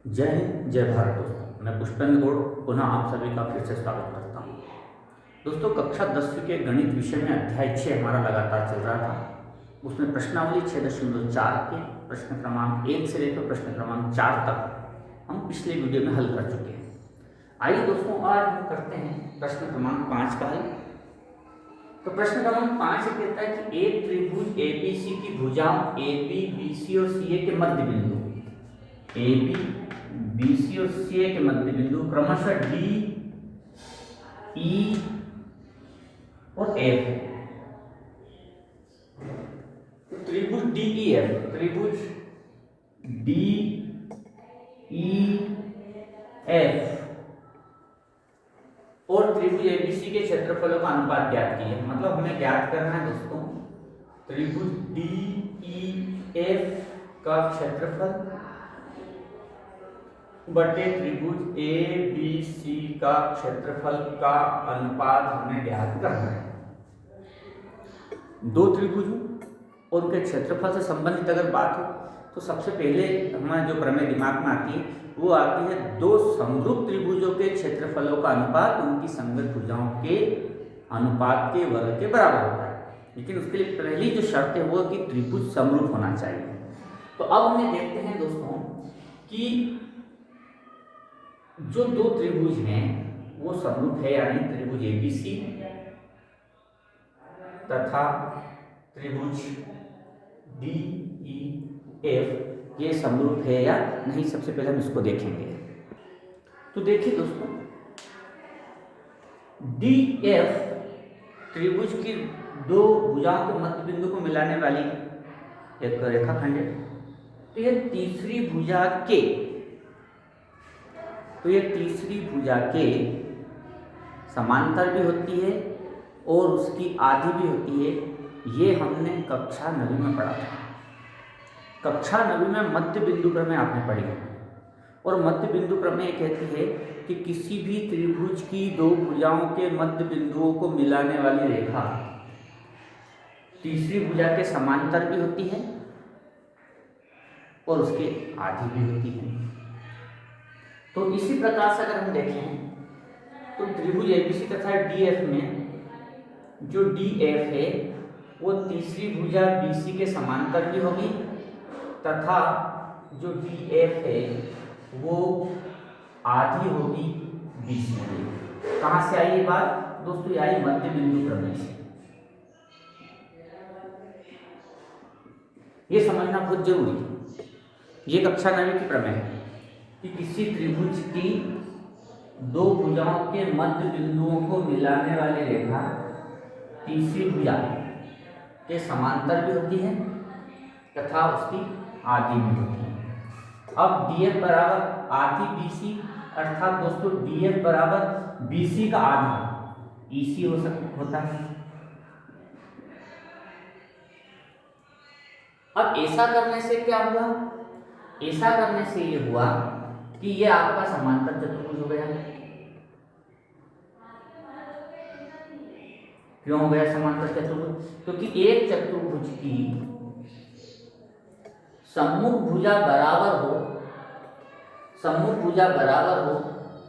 जय हिंद जय भारत दोस्तों, मैं पुष्पेंद्र गौड़ पुनः आप सभी का फिर से स्वागत करता हूँ। दोस्तों, कक्षा 10वीं के गणित विषय में अध्याय 6 हमारा लगातार चल रहा था। उसमें प्रश्नावली 6.4 के प्रश्न क्रमांक 1 से लेकर प्रश्न क्रमांक 4 तक हम पिछले वीडियो में हल कर चुके हैं। आइए दोस्तों, आज हम करते हैं प्रश्न क्रमांक 5 का हल। तो प्रश्न क्रमांक 5 कहता है कि एक त्रिभुज एबीसी की भुजाओं एबी, बीसी और सीए के मध्य बिंदु एबी, बीसी और सीए के मध्य बिंदु क्रमशः डी, ई और एफ है। तो त्रिभुज डीईएफ, त्रिभुज डीईएफ और त्रिभुज एबीसी के क्षेत्रफलों का अनुपात ज्ञात कीजिए। मतलब हमें ज्ञात करना है दोस्तों, त्रिभुज डीईएफ का क्षेत्रफल बटे त्रिभुज ए बी सी का क्षेत्रफल का अनुपात हमें ज्ञात करना है। दो त्रिभुजों और उनके क्षेत्रफल से संबंधित अगर बात हो तो सबसे पहले हमारे जो प्रमेय दिमाग में आती है वो आती है दो समरूप त्रिभुजों के क्षेत्रफलों का अनुपात उनकी संगत भुजाओं के अनुपात के वर्ग के बराबर होता है। लेकिन उसके लिए पहली जो शर्त है वो कि त्रिभुज समरूप होना चाहिए। तो अब हमें देखते हैं दोस्तों कि जो दो त्रिभुज हैं वो समरूप है, यानी त्रिभुज एबीसी तथा त्रिभुज डीईएफ ये समरूप है या नहीं, सबसे पहले हम इसको देखेंगे। तो देखिए दोस्तों, डीएफ त्रिभुज की दो भुजाओं के मध्य बिंदु को मिलाने वाली एक रेखाखंड है। तो ये तीसरी भुजा के समांतर भी होती है और उसकी आधी भी होती है। ये हमने कक्षा 9वीं में पढ़ा था। कक्षा 9वीं में मध्य बिंदु प्रमेय आपने पढ़ी है और मध्य बिंदु प्रमेय कहती है कि किसी भी त्रिभुज की दो भुजाओं के मध्य बिंदुओं को मिलाने वाली रेखा तीसरी भुजा के समांतर भी होती है और उसके आधी भी होती है। तो इसी प्रकार से अगर हम देखें तो त्रिभुज एबीसी तथा डीएफ में जो डीएफ है वो तीसरी भुजा बीसी के समांतर भी होगी तथा जो डीएफ है वो आधी होगी बीसी की। कहाँ से आई ये बात दोस्तों? ये आई मध्य बिंदु प्रमेय से। ये समझना बहुत जरूरी है। ये कक्षा 9वीं की प्रमेय है कि किसी त्रिभुज की दो भुजाओं के मध्य बिंदुओं को मिलाने वाली रेखा तीसरी भुजा के समांतर भी होती है तथा उसकी आधी भी होती है। अब डीएफ बराबर आधी बीसी, अर्थात दोस्तों डीएफ बराबर बीसी का आधा ईसी होता है। अब ऐसा करने से क्या हुआ? ऐसा करने से ये हुआ कि ये आपका समांतर चतुर्भुज हो गया। क्यों हो गया समांतर चतुर्भुज? क्योंकि एक चतुर्भुज की सम्मुख भुजा बराबर हो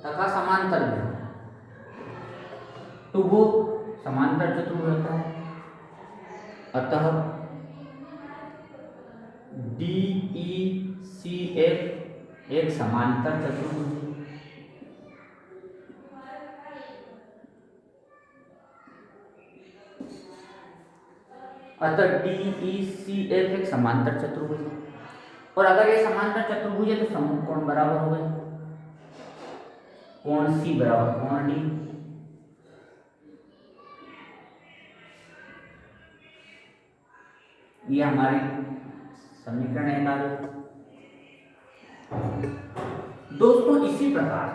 तथा समांतर भी हो तो वो समांतर चतुर्भुज होता है। अतः DECF एक समांतर चतुर्भुज है। अतः DECF एक समांतर चतुर्भुज है। और अगर ये समांतर चतुर्भुज है तो सम्मुख कोण बराबर हो गए, कोण C बराबर कोण D। ये हमारी समीकरण है कार्य। दोस्तों इसी प्रकार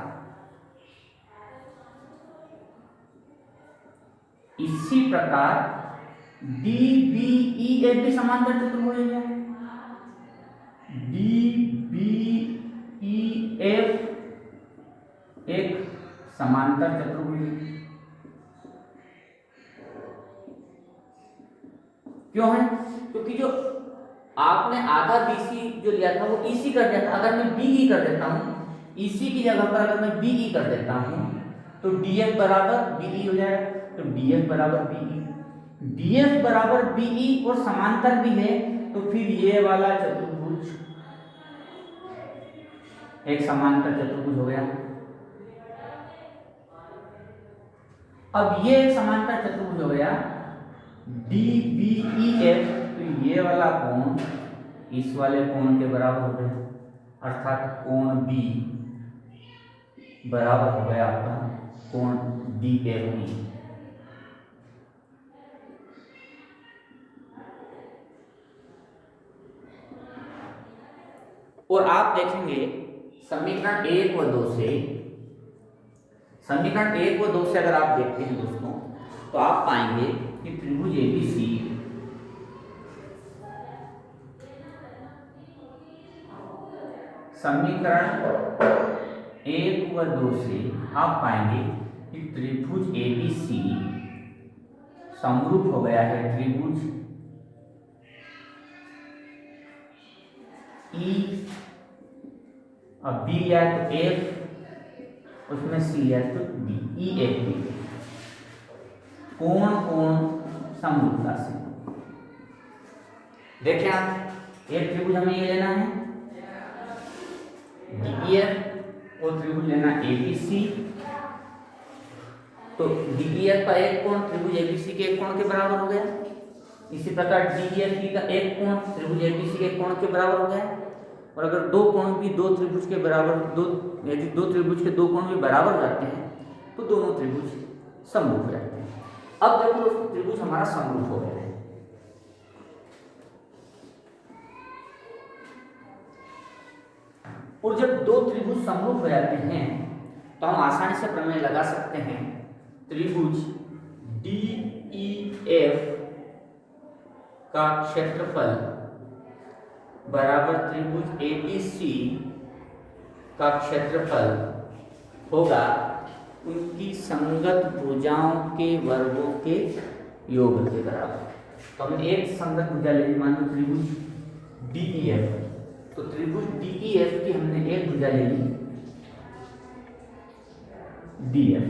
DBEF भी समांतर चतुर्भुज है। DBEF एक समांतर चतुर्भुज है। क्यों है? क्योंकि जो आपने आधा बीसी जो लिया था वो ईसी कर दिया था। अगर मैं बीई कर देता हूँ, ईसी की जगह पर अगर मैं बीई कर देता हूँ तो डीएफ बराबर बीई हो जाएगा। तो डीएफ बराबर बीई, डीएफ बराबर बीई और समांतर भी है, तो फिर ये वाला चतुर्भुज एक समांतर चतुर्भुज हो गया। अब ये एक समांतर चतुर्भुज हो गया DBEF, तो ये वाला कोण इस वाले कोण के बराबर हो गया, अर्थात कोण B बराबर हो गया आपका कोण DFE। और आप देखेंगे समीकरण 1 व 2 से, समीकरण 1 व 2 से अगर आप देखते हैं दोस्तों, तो आप पाएंगे कि त्रिभुज ABC समीकरण 1 व 2 से आप पाएंगे कि त्रिभुज ABC समरूप हो गया है त्रिभुज E, अब B लिया तो F, उसमें C लिया तो D, EFD, कोण कोण समरूपता से। देखिए आप, एक त्रिभुज हमें ये लेना है DEF और त्रिभुज लेना ABC, तो DEF का एक कोण त्रिभुज ABC के एक कोण के बराबर हो गया। इसी प्रकार DEF का एक कोण त्रिभुज ABC के कोण के बराबर हो गया। और अगर दो कोण भी दो त्रिभुज के बराबर, यदि दो त्रिभुज के दो कोण भी बराबर हो जाते हैं तो दोनों त्रिभुज समरूप हो जाते हैं। अब देखो दोस्तों, त्रिभुज हमारा समरूप हो गया है। और जब दो त्रिभुज समरूप हो जाते हैं तो हम आसानी से प्रमेय लगा सकते हैं। त्रिभुज DEF का क्षेत्रफल बराबर त्रिभुज ABC का क्षेत्रफल होगा उनकी संगत भुजाओं के वर्गों के योग के बराबर। तो हमने एक संगत भुजा ले ली, मान लो त्रिभुज DEF, तो त्रिभुज DEF की हमने एक भुजा ले ली DF,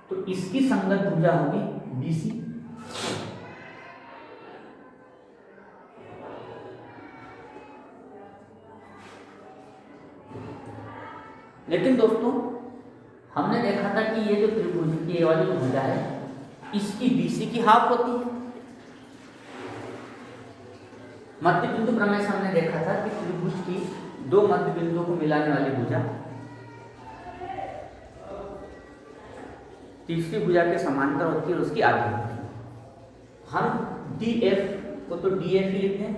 तो इसकी संगत भुजा होगी BC। लेकिन दोस्तों हमने देखा था कि ये जो त्रिभुज की ये वाली जो भुजा है इसकी BC की हाफ होती है। मध्य बिंदु प्रमेय से हमने देखा था कि त्रिभुज की दो मध्य बिंदुओं को मिलाने वाली भुजा तीसरी भुजा के समांतर होती है और उसकी आधी होती है। हम DF को तो DF ही लिखते हैं,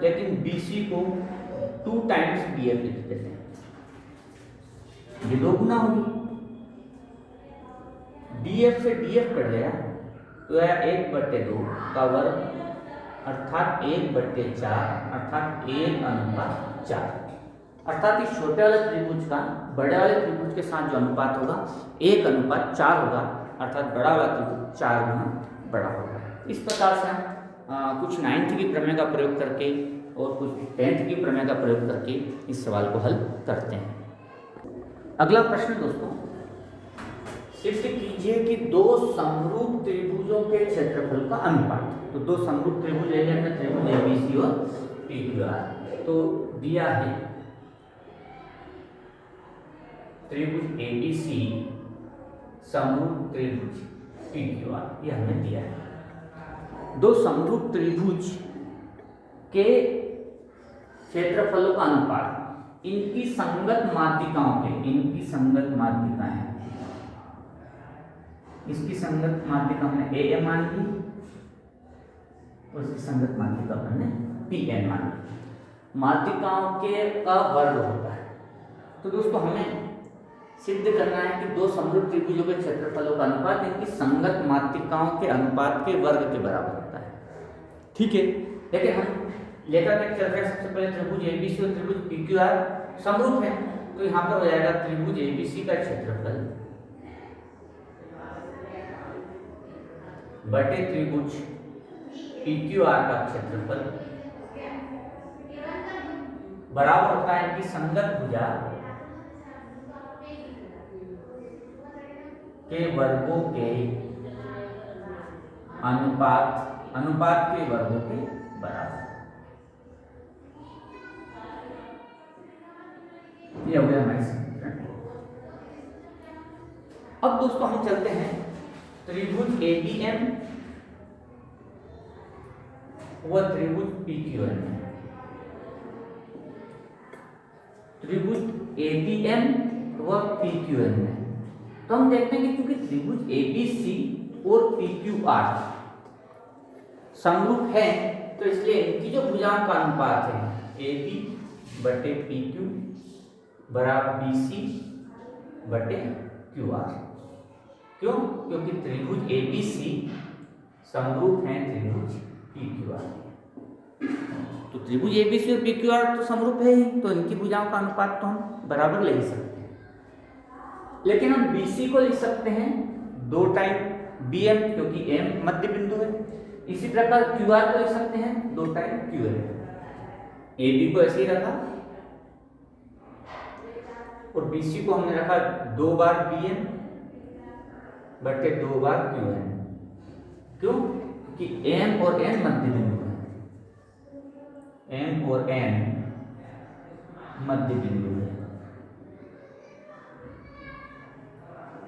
लेकिन BC को 2 टाइम्स DF लिख देते हैं। ये दो गुना होगी, DF से DF कट गया तो यह 1/2 का वर्ग, अर्थात 1/4, अर्थात 1:4। अर्थात इस छोटे वाले त्रिभुज का बड़े वाले त्रिभुज के साथ जो अनुपात होगा 1:4 होगा, अर्थात बड़ा वाला त्रिभुज 4 गुना बड़ा होगा। इस प्रकार से हम कुछ 9th की प्रमेय का प्रयोग करके और कुछ 10th की प्रमेय का प्रयोग करके इस सवाल को हल करते हैं। अगला प्रश्न दोस्तों, सिद्ध कीजिए कि दो समरूप त्रिभुजों के क्षेत्रफल का अनुपात। तो दो समरूप त्रिभुज ले लेते हैं, त्रिभुज ABC और PQR। तो दिया है त्रिभुज ABC समरूप त्रिभुज PQR, यह हमें दिया है। दो समरूप त्रिभुज के क्षेत्रफलों का अनुपात इनकी संगत माध्यिकाओं के, इनकी संगत माध्यिकाएं हैं, इसकी संगत माध्यिका हमने AM मान ली और इसकी संगत माध्यिका हमने PN मान ली। माध्यिकाओं के का वर्ग होता है। तो दोस्तों हमें सिद्ध करना है कि दो समरूप त्रिभुजों के क्षेत्रफलों का अनुपात इनकी संगत माध्यिकाओं के अनुपात के वर्ग के बराबर होता है। ठीक है, लेकिन हम लेकर के चल रहे हैं। सबसे पहले त्रिभुज ABC और त्रिभुज PQR समरूप है, तो यहाँ पर हो जाएगा त्रिभुज ABC का क्षेत्रफल बटे त्रिभुज PQR का क्षेत्रफल बराबर होता है इनकी संगत भुजा के वर्गों के अनुपात के वर्गों के बराबर। ये हो गया हमारी समीकरण। अब दोस्तों हम चलते हैं त्रिभुज ABM व त्रिभुज PQN में। त्रिभुज ABM व PQN में तो हम देखते हैं कि क्योंकि त्रिभुज ABC और PQR समरूप है तो इसलिए इनकी जो भुजाओं का अनुपात है AB बटे PQ बराबर BC बटे QR। क्यों? क्योंकि त्रिभुज ABC समरूप है त्रिभुज PQR। तो त्रिभुज ABC और PQR तो समरूप है ही, तो इनकी भुजाओं का अनुपात तो हम बराबर ले ही सकते हैं। लेकिन हम BC को लिख सकते हैं 2 टाइम BM क्योंकि M मध्य बिंदु है। इसी प्रकार QR को लिख सकते हैं 2 टाइम QM। AB को ऐसे ही रखा और BC को हमने रखा 2 बार BM बटे 2 बार QM। क्यों? कि M और N मध्य बिंदु है, M और N मध्य बिंदु है।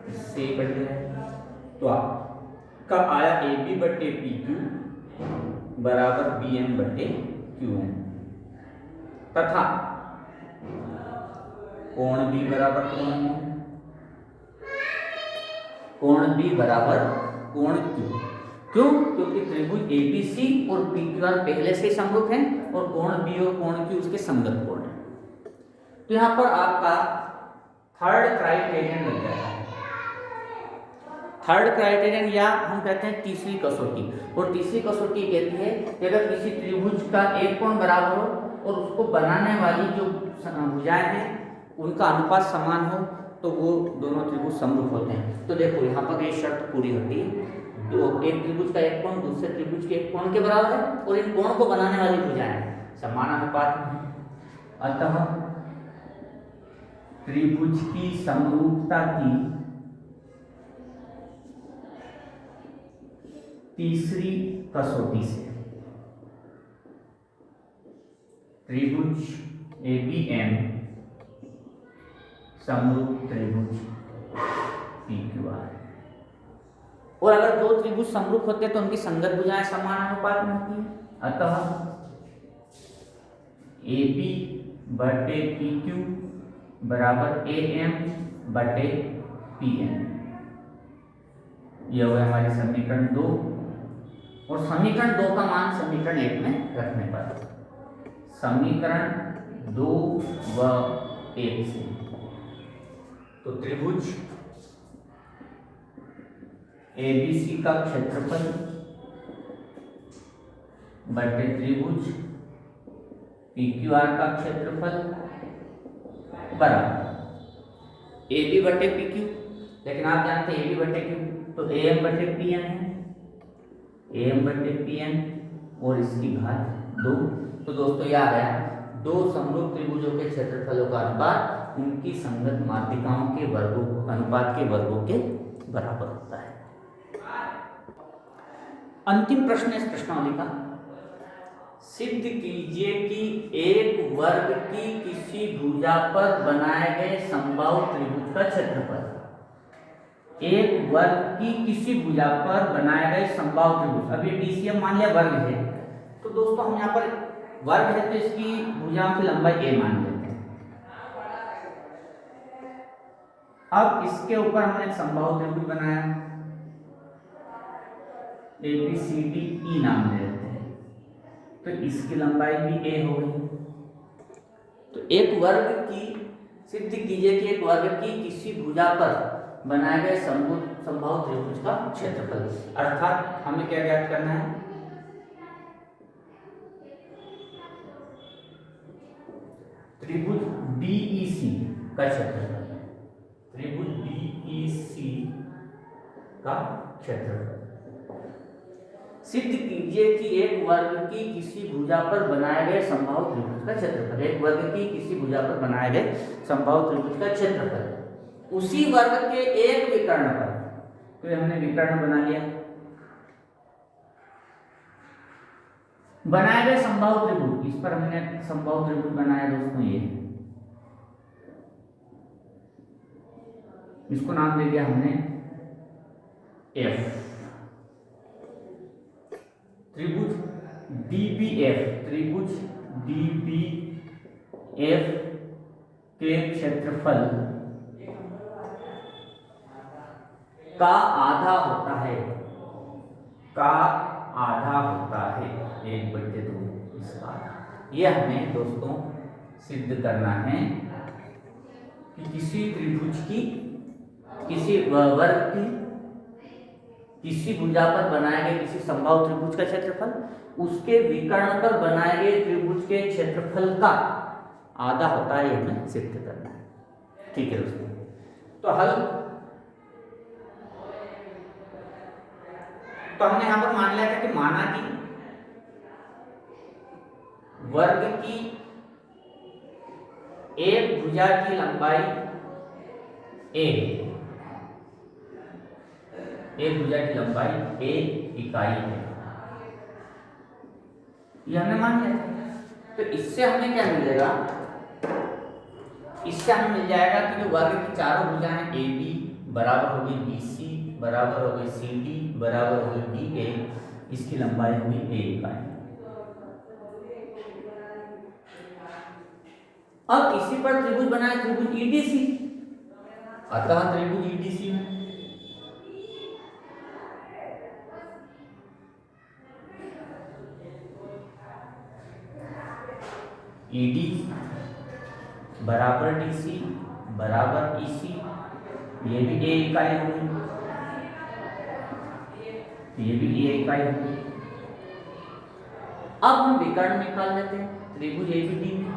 इससे कट गया तो आपका आया AB बटे PQ बराबर BM बटे QN तथा कोण B बराबर कोण B बराबर कोण Q। क्यों? क्योंकि त्रिभुज ABC और PQR पहले से समरूप हैं और कोण B और कोण Q उसके संगत कोण हैं। तो यहाँ पर आपका थर्ड क्राइटेरियन लग जाता है। थर्ड क्राइटेरियन या हम कहते हैं तीसरी कसौटी। और तीसरी कसौटी कहती है कि अगर किसी त्रिभुज का एक कोण बराबर हो और उसको बनाने वाली जो भुजाएं हैं उनका अनुपात समान हो तो वो दोनों त्रिभुज समरूप होते हैं। तो देखो यहाँ पर ये शर्त पूरी होती है, तो एक त्रिभुज का एक कोण दूसरे त्रिभुज के एक कोण के बराबर है और इन कोण को बनाने वाली भुजाएं समान अनुपात में है। अतः त्रिभुज की समरूपता की तीसरी कसौटी से त्रिभुज ABM समरूप त्रिभुज PQR। और अगर दो त्रिभुज समरूप होते हैं तो उनकी संगत भुजाएं समान अनुपात में होती है। अतः AB बटे PQ बराबर AM बटे PN। यह हुआ हमारी समीकरण 2 और समीकरण 2 का मान समीकरण 1 में रखने पर समीकरण 2 व 1 से तो त्रिभुज ABC का क्षेत्रफल बटे त्रिभुज PQR का क्षेत्रफल बराबर AB बटे PQ। लेकिन आप जानते हैं AB बटे Q तो AM बटे PN है, AM बटे PN और इसकी घात 2। तो दोस्तों याद है दो समरूप त्रिभुजों के क्षेत्रफलों का अनुपात उनकी संगत मात्रिकाओं के वर्गों अनुपात के वर्गों के बराबर होता है। अंतिम प्रश्न इस प्रश्नावली का, सिद्ध कीजिए कि एक वर्ग की किसी भुजा पर बनाए गए समबाहु त्रिभुज का क्षेत्रफल। एक वर्ग की किसी भुजा पर बनाए गए समबाहु त्रिभुज, अभी DCM मान लिया वर्ग है तो दोस्तों हम यहाँ पर वर्ग है तो इसकी भुजाओं की लंबाई a मान लेते हैं। अब इसके ऊपर हमने एक समबाहु त्रिभुज बनाया ABCDE नाम दे देते हैं तो इसकी लंबाई भी a हो गई। तो एक वर्ग की सिद्ध कीजिए कि एक वर्ग की किसी भुजा पर बनाए गए समबाहु त्रिभुज का क्षेत्रफल, अर्थात हमें क्या ज्ञात करना है, त्रिभुज DEC का क्षेत्रफल, त्रिभुज DEC का क्षेत्रफल। सिद्ध कीजिए कि एक वर्ग की किसी भुजा पर बनाए गए समबाहु त्रिभुज का क्षेत्रफल, एक वर्ग की किसी भुजा पर बनाए गए समबाहु त्रिभुज का क्षेत्रफल उसी वर्ग के एक विकर्ण पर, तो हमने विकर्ण बना लिया, बनाए गए समबाहु त्रिभुज, इस पर हमने समबाहु त्रिभुज बनाया दोस्तों, ये इसको नाम दे दिया हमने एफ, त्रिभुज DBF, त्रिभुज DBF के क्षेत्रफल का आधा होता है, का आधा होता है 1/2 इसका। यह हमें दोस्तों सिद्ध करना है कि किसी त्रिभुज की, किसी वर्ग की किसी भुजा पर बनाए गए किसी समबाहु त्रिभुज का क्षेत्रफल उसके विकर्ण पर बनाए गए त्रिभुज के क्षेत्रफल का आधा होता है, ये हमें सिद्ध करना है। ठीक है दोस्तों, तो हल, तो हमने यहां पर मान लिया था कि माना कि वर्ग की एक भुजा की लंबाई a, एक भुजा की लंबाई a इकाई है, ये हमने मान लिया। तो इससे हमें क्या मिलेगा, इससे हमें मिल जाएगा कि जो वर्ग की चारों भुजाएं AB बराबर होगी BC बराबर होगी CD बराबर होगी DA, इसकी लंबाई होगी a इकाई। अब इसी पर त्रिभुज बनाए, त्रिभुज EDC, अतः त्रिभुज EDC में ED बराबर DC बराबर EC, ये भी a इकाई होगी, ये भी a इकाई होगी। अब हम विकर्ण निकाल लेते हैं त्रिभुज ABD में,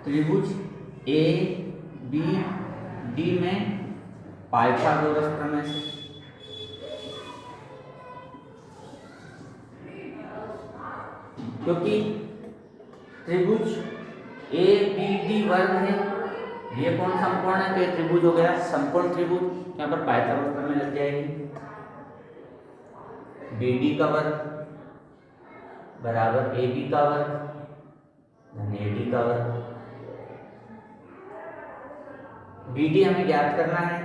त्रिभुज ABD में पाइथागोरस प्रमेय से, क्योंकि त्रिभुज ABD वर्ग है, ये कौन समकोण है, तो ये त्रिभुज हो गया समकोण त्रिभुज, यहाँ पर पाइथागोरस प्रमेय लग जाएगी। BD का वर्ग बराबर AB का वर्ग धन AD का वर्ग, BD हमें ज्ञात करना है,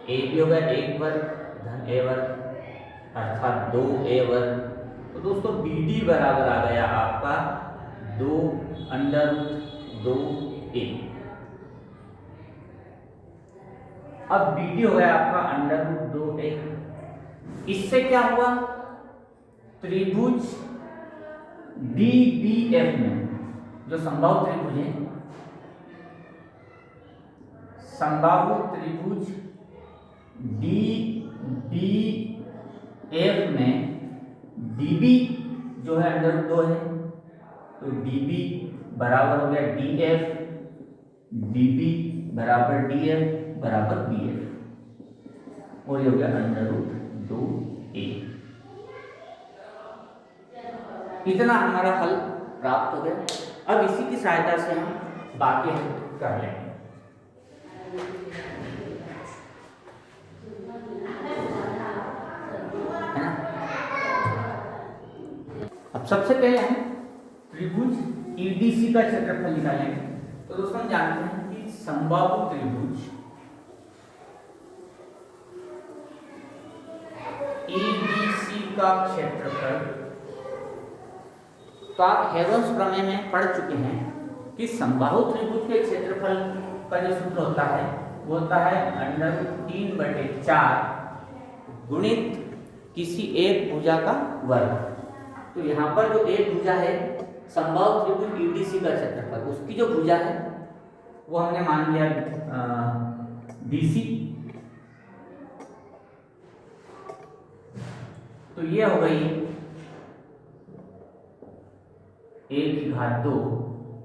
AB हो गया 1 वर्ग धन A वर्ग अर्थात 2A वर्ग। तो दोस्तों BD बराबर आ गया आपका 2√2A। अब BD हो गया आपका √2A। इससे क्या हुआ, त्रिभुज DBF में जो समबाहु त्रिभुज है, समबाहु त्रिभुज DBF में DB जो है √2 है, तो DB बराबर हो गया DF, DB बराबर DF बराबर BF, और ये हो गया √2A। इतना हमारा हल प्राप्त हो गया। अब इसी की सहायता से हम बाकी हल कर लेंगे। है ना, अब सबसे पहले हम त्रिभुज EDC का क्षेत्रफल निकालेंगे। तो दोस्तों हम जानते हैं कि समबाहु त्रिभुज EDC का क्षेत्रफल, तो आप हेरोल्ड्स प्रमेय में पढ़ चुके हैं कि समबाहु त्रिभुज के क्षेत्रफल का जो सूत्र होता है वो होता है √3/4 गुणित किसी एक भुजा का वर्ग। तो यहाँ पर जो एक भुजा है समबाहु त्रिभुज EDC का क्षेत्रफल, उसकी जो भुजा है वो हमने मान लिया BC, तो ये हो गई 1/2,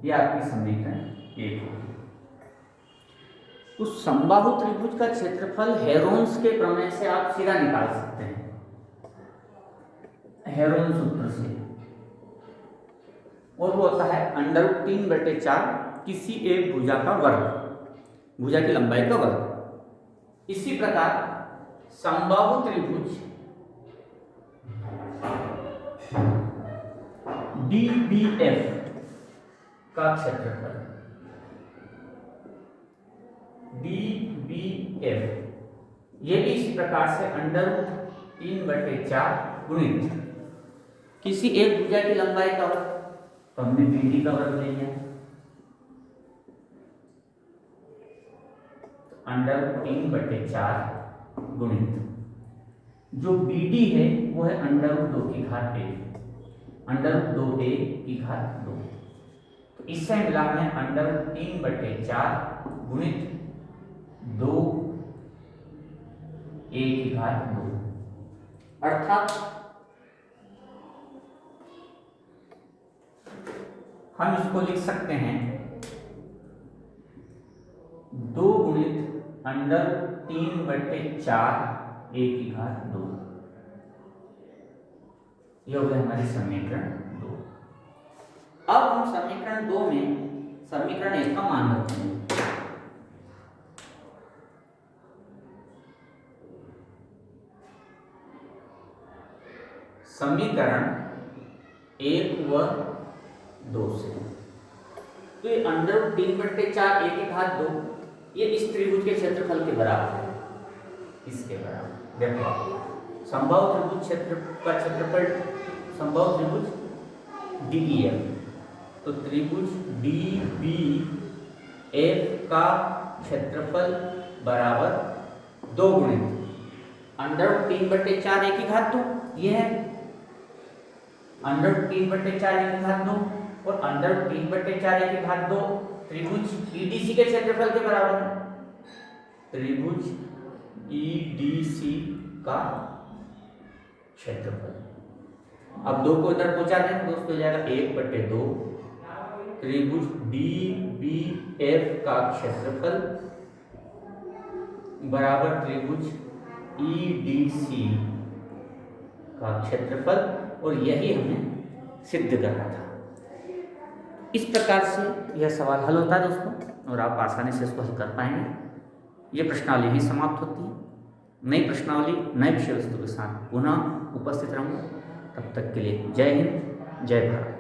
ये आपकी समीकरण 1 होगी। उस समबाहु त्रिभुज का क्षेत्रफल हेरोन्स के प्रमेय से आप सीधा निकाल सकते हैं, हेरोन सूत्र से, और वो होता है √3/4 किसी एक भुजा का वर्ग, भुजा की लंबाई का वर्ग। इसी प्रकार समबाहु त्रिभुज DBF का क्षेत्रफल, DBF ये भी इसी प्रकार से √3/4 गुणित किसी एक भुजा की लंबाई का वर्ग, तो हमने BD का वर्ग ले लिया, √3/4 गुणित जो BD है वो है √2 की घात 2। तो इससे मिला हमें √3/4 गुणित 2a की घात 2, अर्थात हम इसको लिख सकते हैं 2 गुणित √3/4 a की घात 2। यह हो गया हमारी समीकरण 2। अब हम समीकरण 2 में समीकरण 1 का मान रखते हैं। समीकरण 1 व 2 से तो ये √3/4 a की घात 2 ये इस त्रिभुज के क्षेत्रफल के बराबर है, इसके बराबर। देखो समबाहु त्रिभुज क्षेत्र का क्षेत्रफल, समबाहु त्रिभुज DEF, तो त्रिभुज DBF का क्षेत्रफल बराबर 2 गुणित √3/4 a की घात 2, ये है √3/4 a की घात 2, और √3/4 a की घात 2 त्रिभुज EDC के क्षेत्रफल के बराबर है, त्रिभुज EDC का क्षेत्रफल। अब 2 को इधर पहुंचा दें तो दोस्तों हो जाएगा 1/2 त्रिभुज DBF का क्षेत्रफल बराबर त्रिभुज EDC का क्षेत्रफल, और यही हमें सिद्ध करना था। इस प्रकार से यह सवाल हल होता है दोस्तों, और आप आसानी से इसको हल कर पाएंगे। ये प्रश्नावली यहीं समाप्त होती है। नई प्रश्नावली नए विषय वस्तु के साथ पुनः उपस्थित रहूँगा। तब तक के लिए जय हिंद, जय भारत।